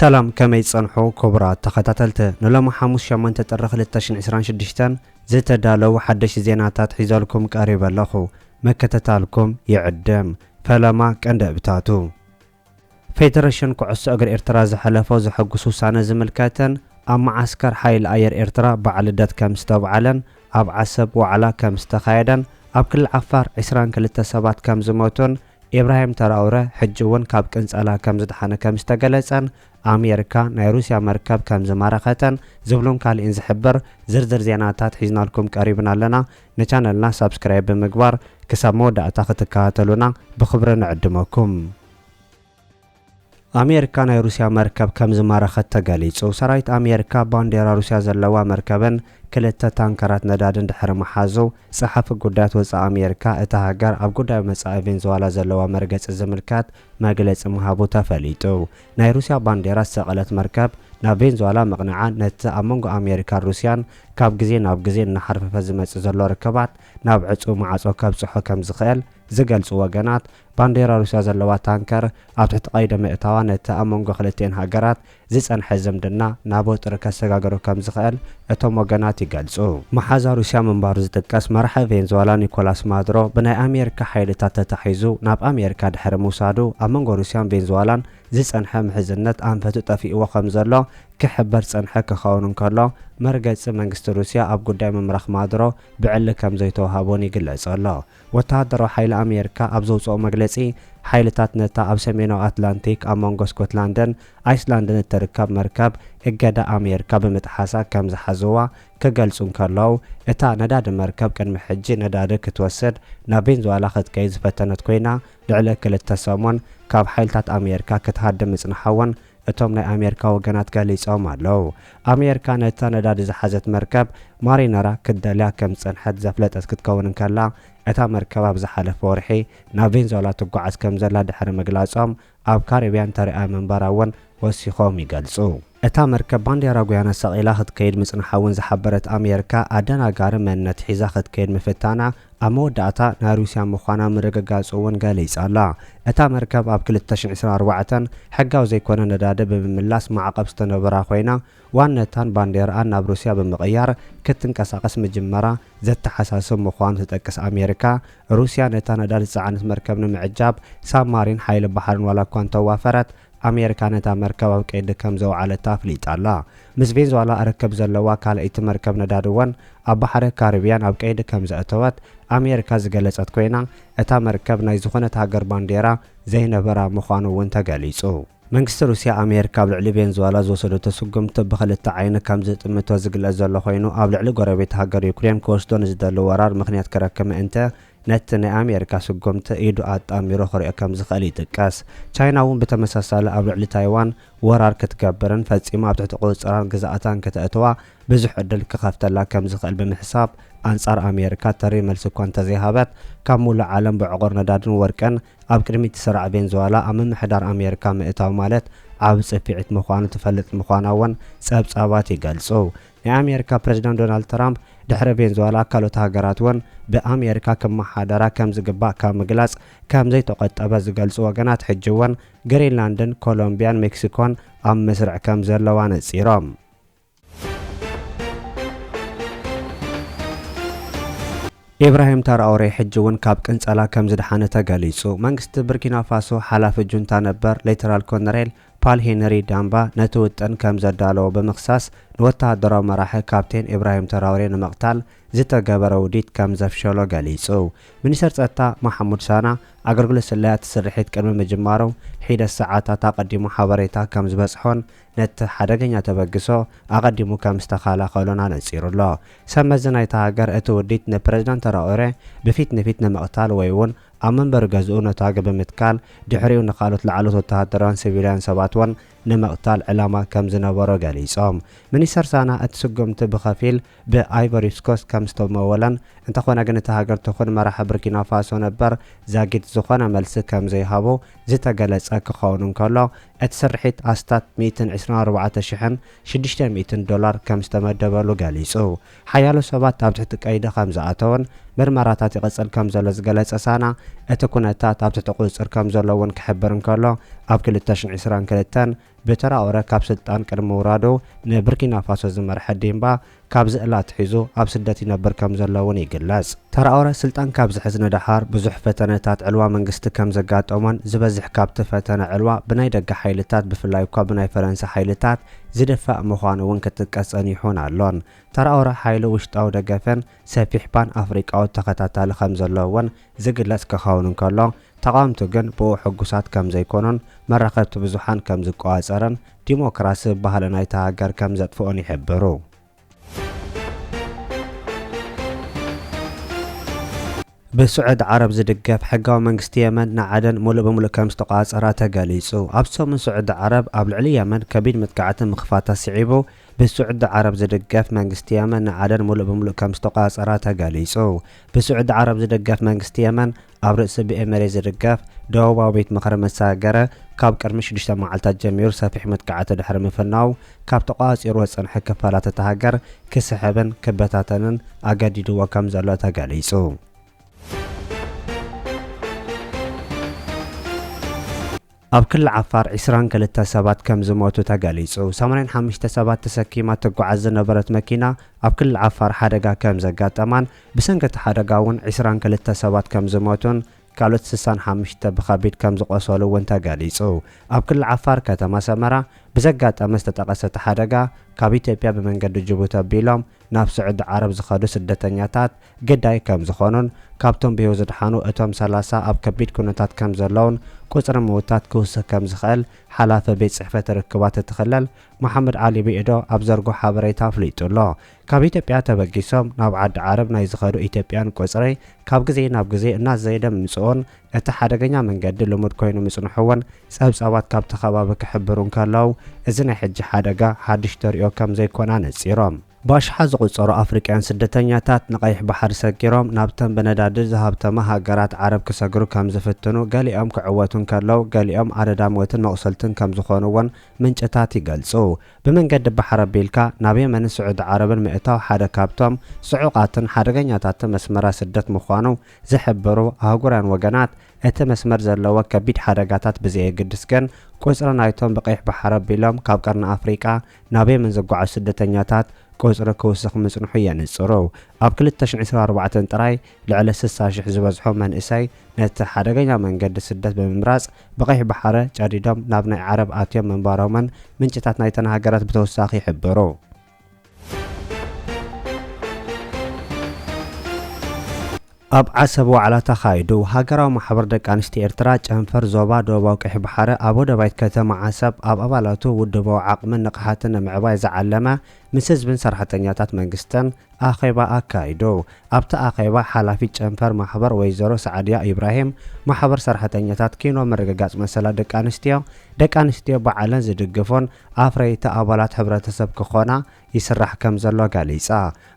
سلام كما يتصنحو كبرى تخطاتلت نلما حاموس شمان تطرخ 2026 زتدالو حدش زيناتات حيزالكم قريب اللخو مكتتالكم يعدم فلما كندبتاتو فيدريشن كعسو اگر ارترا زحلفو زحقسو سانة زملكاتن اما عسكر حيل اير ارترا بعلدات كمستوعلن اب عسب وعلا كمستخايدن اب كل عفار 22 سبات كم زموتون إبراهيم تراورة حجون كاب كنز على كم زدحنا كم استقلتن أمريكا نيروسيا مركب كم زمارختن زبلون كال إنز حبر زرزر زيناتات حيزنا لكم قريبنا لنا نشانلنا سبسكرايب بمقبار كسب مودة تختكاتلونا بخبرنا عدمكم أمريكا نيروسيا مركب كم زمارخت تقاليص وسرايت أمريكا بانديرا روسيا زلوا مركبن كلتا تانكرات ندادن دحر محازو صحف قدات وصا أمريكا اتهاجر اب قداي مسا فنزويلا زلوا مرقص زملكات مغلص مهابو تفليطو نيروسيا بانديرا سقلت مركب نا فنزويلا مقنعا نت امونغو أمريكا روسيان كاب غزي ناب غزي نحرف فزمص زلو ركبات ناب عصو معصو كاب صحو كم زخيل زغلص وغنات بانديرا روسيا زلوا تانكر اب تحت قيد مئتوا نت امونغو خلتين هاجرات زصن حزمدنا نابو تركا سغاغرو كم زخيل اتوم وغنات يغلصو محازا روسيا منبار زتقاس مرح فنزويلا نيكولاس مادرو بناي أمريكا حيلታት تتحيزو ناب أمريكا دحر موسادو امونغو روسيان فنزويلان زصنح محزنت انفتو طفيو خم زلو كحبر صنح كخاون كلو مرغص منግስት روسيا اب ጉዳይ መምራኽ ማድሮ ብዕል ከም ዘይተዋሃቦን ይግለጽ ኣሎ ወታደራዊ ሓይሊ ኣሜሪካ ኣብ ዘውፅኦ መግለጺ ሓይልታት ነታ ኣብ ሰሜናዊ ኣትላንቲክ ኣብ መንጎ ስኮትላንድን ኣይስላንድን እትርከብ መርከብ እገዳ ኣሜሪካ ብምጥሓሳ ከም ዝሓዘዋ ከገልጹን ከለው እታ ነዳዲ መርከብ ቅድሚ ሕጂ ነዳዲ ክትወስድ ናብ ቬንዙዌላ ክትከይድ ዝፈተነት ኮይና ልዕሊ 2 ሰሞን ካብ ሓይልታት ኣሜሪካ ክትሃድም ጽንሓወን እቶም ናይ ኣሜሪካ ወገናት ገሊጾም ኣለው ኣሜሪካ ነታ ነዳዲ ዝሓዘት መርከብ ማሪነራ ክደልያ ከም ጽንሐት ዘፍለጠት ክትከውን ከላ እታ መርከብ ኣብ ዝሓለፈ ወርሒ ናብ ቬንዙዌላ ትጓዓዝ ከም ዘላ ድሕሪ ምግላጾም ኣብ ካሪቢያን ተሪኣ መንበራውን ወሲኾም ይገልጹ እታ መርከብ ባንዴራ ጉያና ሰቂላ ክትከይድ ምጽንሓውን ዝሓበረት ኣሜሪካ ኣደናጋሪ መንነት ሒዛ ክትከይድ ምፍታና ኣብ መወዳእታ ናይ ሩስያ ምዃና ምርግጋጽውን ገሊጻላ እታ መርከብ ኣብ 2024 ሕጋዊ ዘይኮነ ነዳዲ ብምምላስ ማዕቀብ ዝተነበራ ኮይና ዋነታን ባንዴራን ናብ ሩስያ ብምቕያር ክትንቀሳቀስ ምጅመራ ዘተሓሳስብ ምዃኑ ትጠቅስ ኣሜሪካ ሩስያ ነታ ነዳዲ ጽዓነት መርከብ ንምዕጃብ ሳብማሪን ሓይሊ ባሕርን ዋላ እኳ እንተዋፈረት أمريكا نتا مركب أو كيد كم زو على تافليت الله مس فنزويلا أركب زلوا كالإيت مركب ندادوان أب بحر كاريبيان أو كيد كم زأتوات أمريكا زغلصت كوينا اتا مركب ناي زخونه هاجر بانديرا زي نبرا مخانو ونتا غليصو منግስት روسيا أمريكا بلعل فنزويلا زوسدو تسقمت بخلت عين كم زطمتو زغلص زلو خوينو أب لعل غربيت هاجر يوكرين كوستون زدلو ورار مخنيات كركم انت نت أمريكا سقمت إيدو أميرو خريقة كم زخالي تكاس تشاينا ون بتمساسال أبلع تايوان ورار كتكبرن فاتسيما بتعتقد صران جزاءتان كتأتوا بزح عدل كخافتلا كم زخال بمحساب أنصار أمريكا تري ملسكوان تزيهابات كامول عالم بعقر ندادن وركن أب كرمي تسرع فنزويلا أمام حدار أمريكا مئتاو مالت عاب صفيعت مخوان تفلت مخواناون سبب صاباتي قالسو أمريكا بريزيدنت دونالد ترامب دحر فنزويلا كالوت هاجراتون بأمريكا كم حدارا كم زقبا كم مجلس كم زي تقطب زقلصو وجنات حجوان غرينلاندن كولومبيان مكسيكون أم مصر كم زلوان سيرام إبراهيم تراوري حجون كاب كنصلا كم زدحانه تغليصو منግስት بركينا فاسو حلاف جونتا نبر ليترال كونريل بال هنري دامبا نتوتن كم زدالو بمخصاص نوتادرو مراحل كابتن إبراهيم تراوري نمقتال زتغبر وديت كم زفشلو غليصو منستر ጸጥታ محمود سانا أغرغل سلايات سرحيت قدم مجمارو حيد الساعات تقدمو حبريتا كم زبصحون نت حدغኛ ተበግሶ አቀድሙ ከም ዝተኻላ ኸሎና ነጽሩሎ ሰመዝናይታ ሀገር እትውዲት ነፕሬዝዳንት ተራኦሬ በፊት ነፊት ነመቅታል ወይውን አመንበር ገዝኡ ነታገ በመትካል ድሕሪው ነኻሎት ለዓሎት ወታደራን ሲቪሊያን ሰባትወን ነመቅታል ዕላማ ከም ዝነበሮ ገሊጾም ሚኒስተር ሳና እትስጉምት በኸፊል በአይቨሪስኮስ ከም ዝተመወለን እንተኾነ ግን ሀገር ተኾን መራሐ ብርኪና ፋሶ ነበር ዛጊት ዝኾነ መልስ ከም ዘይሃቦ ዝተገለጸ ክኸውን ከሎ እትስርሒት አስታት 124,600 دولار كم استمدبلو غاليصو حيالو سبات تاب تحت قيده 5 اتون ምርመራታት ይቀጽል ከም ዘሎ ዝገለጸ ሳና እቲ ኩነታት ኣብ ትሕቲ ቁጽር ከም ዘለውን ክሕብር እንከሎ ኣብ 2022 በተራኦረ ካብ ስልጣን ቅድሚ ውራዶ ንቡርኪና ፋሶ ዝመርሐ ዲምባ ካብ ዝእላት ሒዙ ኣብ ስደት ይነብር ከም ዘለውን ይግለጽ። ተራኦረ ስልጣን ካብ ዝሕዝ ንድሓር ብዙሕ ፈተነታት ዕልዋ መንግስቲ ከም ዘጋጠሞን ዝበዝሕ ካብቲ ፈተነ ዕልዋ ብናይ ደገ ሓይልታት ብፍላይ እኳ ብናይ ፈረንሳይ ሓይልታት ዝድፋእ ምዃኑ እውን ክትጥቀስ ይሆን ኣሎን። ተራኦረ ሓይሊ ውሽጣዊ ደገፈን ሰፊሕ ፓን ኣፍሪቃዊ ተኸታታሊ ከም ዘለዎን ዝግለጽ ክኸውን እንከሎ ተቃውምቱ ግን ብኡ ሕጉሳት ከም ዘይኮኑን መራኸብቲ ብዙሓን ከም ዝቋጸረን ዲሞክራሲ ባህሊ ናይቲ ሃገር ከም ዘጥፍኦን ይሕብሩ። بسعود عرب زدقف حقا منغست يمن نعدن ملو بملو كم استقاصرا تغاليصو ابسو من سعود عرب ابل علي يمن كبيد متقعت مخفاتا سعيبو بسعود عرب زدقف منغست يمن نعدن ملو بملو كم استقاصرا تغاليصو بسعود عرب زدقف منغست يمن ابرس بامري زدقف دوبا بيت مخر مساغره كاب قرمش دشتا معلتا جمير سافح متقعت دحر مفناو كاب تقاصير وصنح كفالات تهاجر كسحبن كبتاتنن اغاديدو وكم زلو تغاليصو ኣብ ክልል ዓፋር 22 ሰባት ከም ዝሞቱ ተገሊጹ 85 ሰባት ተሰኪማ ትጓዓዝ ዝነበረት መኪና ኣብ ክልል ዓፋር ሓደጋ ከም ዘጋጠማን ብሰንገቲ ሓደጋ እውን 22 ሰባት ከም ዝሞቱን ካልኦት 65 ብኸቢድ ከም ዝቆሰሉ እውን ተገሊጹ ኣብ ክልል ዓፋር ከተማ ሰመራ ብዘጋጠመ ዝተጠቐሰ ሓደጋ ካብ ኢትዮጵያ ብመንገዲ ጅቡቲ ኣቢሎም ናብ ስዑድ ዓረብ ዝኸዱ ስደተኛታት ገዳይ ከም ዝኾኑን ካብቶም ብሂወት ዝድሓኑ እቶም 30 ኣብ ከቢድ ኩነታት ከም ዘለውን ቁጽሪ ሞታት ክውስኽ ከም ዝኽእል ሓላፊ ቤት ጽሕፈት ርክባት እትኽለል መሐመድ ዓሊ ቢኢዶ ኣብ ዘርጎ ሓበሬታ ኣፍሊጡሎ ካብ ኢትዮጵያ ተበጊሶም ናብ ዓዲ ዓረብ ናይ ዝኸዱ ኢትዮጵያን ቁጽሪ ካብ ግዜ ናብ ግዜ እናዘይደ ምጽኦን እቲ ሓደገኛ መንገዲ ልሙድ ኮይኑ ምጽንሑውን ጸብጻባት ካብ ተኸባቢ ክሕብሩን ከለው እዚ ናይ ሕጂ ሓደጋ ሓድሽ ተሪኦ ከም ዘይኮና ነጺሮም باشحة زقصرو أفريقيان سدتنياتات نقايح بحر سكيروم نابتن بنداد زهابتما هاجرات عرب كسجرو كم زفتنو قالي أم كعواتون كارلو قالي أم عدد موتن مقصلتن كم زخونوان من جتاتي قالسو بمن قد بحر بيلكا نبي من سعود عرب مئتاو حدا كابتوم سعوقاتن حرقنياتات مسمرا سدت مخوانو زحبرو هاجران وجنات እቲ መስመር ዘለዎ ከቢድ ሓደጋታት ብዘይ ግድስከን ቁጽሪ ናይቶም በቀይሕ በሐር ቢሎም ካብ ቀርኒ ኣፍሪቃ ናብ የመን ዝጓዓዙ ስደተኛታት ቁጽሪ ክውስኽ ምጽንሑ የንጽሩ ኣብ 2024 ጥራይ ልዕሊ 60,000 ዝበዝሑ መንእሰይ ነቲ ሓደገኛ መንገዲ ስደት ብምምራጽ በቀይሕ በሐር ጨዲዶም ናብ ናይ ዓረብ ኣትዮም መንባሮምን ምንጭታት ናይተን ሃገራት ብተወሳኺ ይሕብሩ ኣብ ዓሰብ ዋዕላ ተኻይዱ ሃገራዊ ማሕበር ደቂ ኣንስትዮ ኤርትራ ጨንፈር ዞባ ደቡባዊ ቀይሕ ባሕሪ ኣብ ወደባይት ከተማ ዓሰብ ኣብ ኣባላቱ ውድባዊ ዓቕምን ንቕሓትን ንምዕባይ ዝዓለመ ምስ ህዝብን ሰራሕተኛታት መንግስትን ኣኼባ ኣካይዱ ኣብቲ ኣኼባ ሓላፊት ጨንፈር ማሕበር ወይዘሮ ሰዓድያ ኢብራሂም ማሕበር ሰራሕተኛታት ኪኖ ምርግጋጽ መሰላት ደቂ ኣንስትዮ በዓለን ዝድግፉን ኣፍረይቲ ኣባላት ሕብረተሰብ ክኾና ይስራሕ ከም ዘሎ ገሊጻ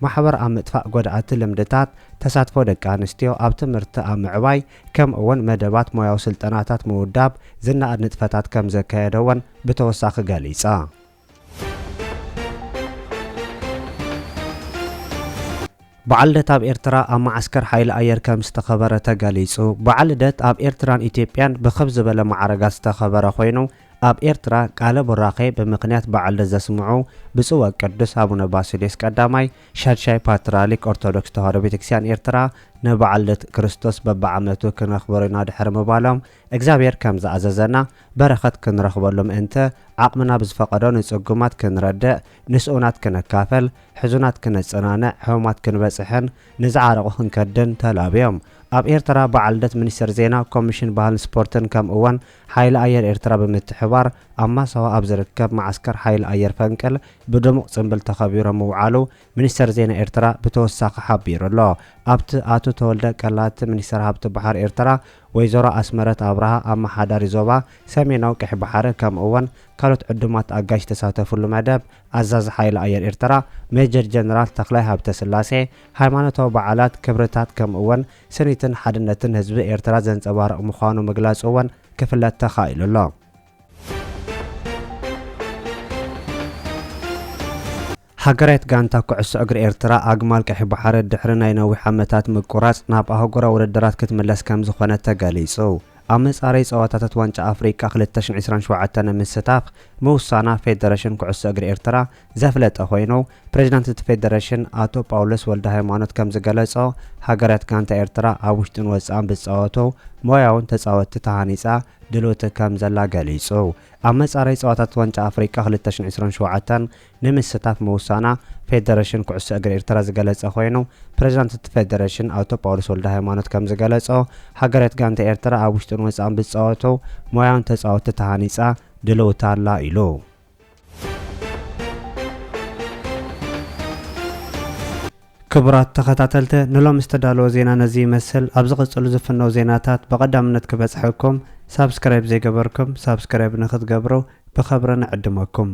ማሕበር ኣብ ምጥፋእ ጎዳእቲ ልምድታት ተሳትፎ ደቂ ኣንስትዮ ኣብ ትምህርቲ ኣብ ምዕባይ ከምኡውን መደባት ሞያዊ ስልጠናታት ምውዳብ ዝናኣድ ንጥፈታት ከም ዘካየደውን ብተወሳኺ ገሊጻ በዓል ልደት ኣብ ኤርትራ ኣብ ማዓስከር ሓይሊ ኣየር ከም ዝተኸበረ ተገሊጹ በዓል ልደት ኣብ ኤርትራን ኢትዮጵያን ብኸብ ዝበለ ማዕረጋት ዝተኸበረ ኮይኑ ኣብ ኤርትራ ቃለ ቡራኼ ብምኽንያት በዓል ልደት ዘስምዑ ብጽዋ ቅዱስ አቡነ ባስልዮስ ቀዳማይ ሻድሻይ ፓትርያርክ ኦርቶዶክስ ተዋህዶ ቤተክርስቲያን ኤርትራ ንበዓል ልደት ክርስቶስ በበዓመቱ ክነኽብረና ድሕሪ ምባሎም እግዚአብሔር ከም ዝኣዘዘና በረኸት ክንረኽበሉ ምእንተ ዓቕምና ብዝፈቐዶ ንጽጉማት ክንረድእ ንስኡናት ክነካፈል ሕዙናት ክነጽናንዕ ሕሙማት ክንበጽሕን ንዝዓረቑ ክንከድን ተላብዮም ኣብ ኤርትራ በዓል ልደት ሚኒስትር ዜና ኮሚሽን ባህልን ስፖርትን ከምኡውን ሓይሊ ኣየር ኤርትራ ብምትሕባር ኣብ ማሰዋ ኣብ ዝርከብ ማዓስከር ሓይሊ ኣየር ፈንቅል ብድሙቕ ጽምብል ተኸቢሩ ምውዓሉ ሚኒስትር ዜና ኤርትራ ብተወሳኺ ሓቢሩሎ ኣብቲ ኣቶ ተወልደ ቀላቲ ሚኒስትር ሃብቲ ባሕር ኤርትራ ወይዘሮ ኣስመረት ኣብርሃ ኣመሓዳሪ ዞባ ሰሜናዊ ቀይሕ ባሕሪ ከምኡውን ካልኦት ዕዱማት ኣጋይሽ ተሳተፉሉ መደብ ኣዛዚ ሓይሊ ኣየር ኤርትራ ሜጀር ጀነራል ተኽላይ ሃብተስላሴ ሃይማኖታዊ በዓላት ክብርታት ከምኡውን ስኒትን ሓድነትን ህዝቢ ኤርትራ ዘንጸባርቕ ምዃኑ ምግላጹ እውን ክፍለጥ ተኻኢሉሎ ሃገራት ጋንታ ኩዕሶ እግሪ ኤርትራ ኣግማል ቀይሕ ባሕሪ ድሕሪ ናይ ነዊሕ ዓመታት ምቁራጽ ናብ ኣህጉራዊ ውድድራት ክትምለስ ከም ዝኾነ ተገሊጹ። ኣብ መጻረዪ ጸወታታት ዋንጫ ኣፍሪካ 2027 ንምስታፍ ምውሳና ፌደሬሽን ኩዕሶ እግሪ ኤርትራ ዘፍለጠ ኮይኑ ፕሬዚዳንት እቲ ፌደሬሽን ኣቶ ጳውሎስ ወልደ ሃይማኖት ከም ዝገለጾ ሃገራት ጋንታ ኤርትራ ኣብ ውሽጥን ወጻእን ብዝፃወቱ ሞያውን ተፃወቲ ተሃኒፃ ድልውቲ ከም ዘላ ገሊጹ። ኣብ መጻረዪ ጸወታታት ዋንጫ ኣፍሪካ 2027 ንምስታፍ ምውሳና ፌደሬሽን ኩዕሶ እግሪ ኤርትራ ዝገለጸ ኮይኑ ፕሬዚዳንት እቲ ፌደሬሽን ኣቶ ጳውሎስ ወልደ ሃይማኖት ከም ዝገለጾ ሃገራት ጋንታ ኤርትራ ኣብ ውሽጥን ወጻእን ብዝፃወቱ ሞያውን ተፃወቲ ተሃኒፃ ድልውቲ ኣላ ኢሉ። ክቡራት ተኸታተልቲ ንሎም ዝተዳለወ ዜና ነዚ ይመስል። ኣብ ዝቕጽሉ ዝፍነው ዜናታት በቐዳምነት ክበጽሐኩም ሳብስክራይብ ዘይገበርኩም ሳብስክራይብ ንኽትገብሩ ብኸብሪ ንዕድመኩም።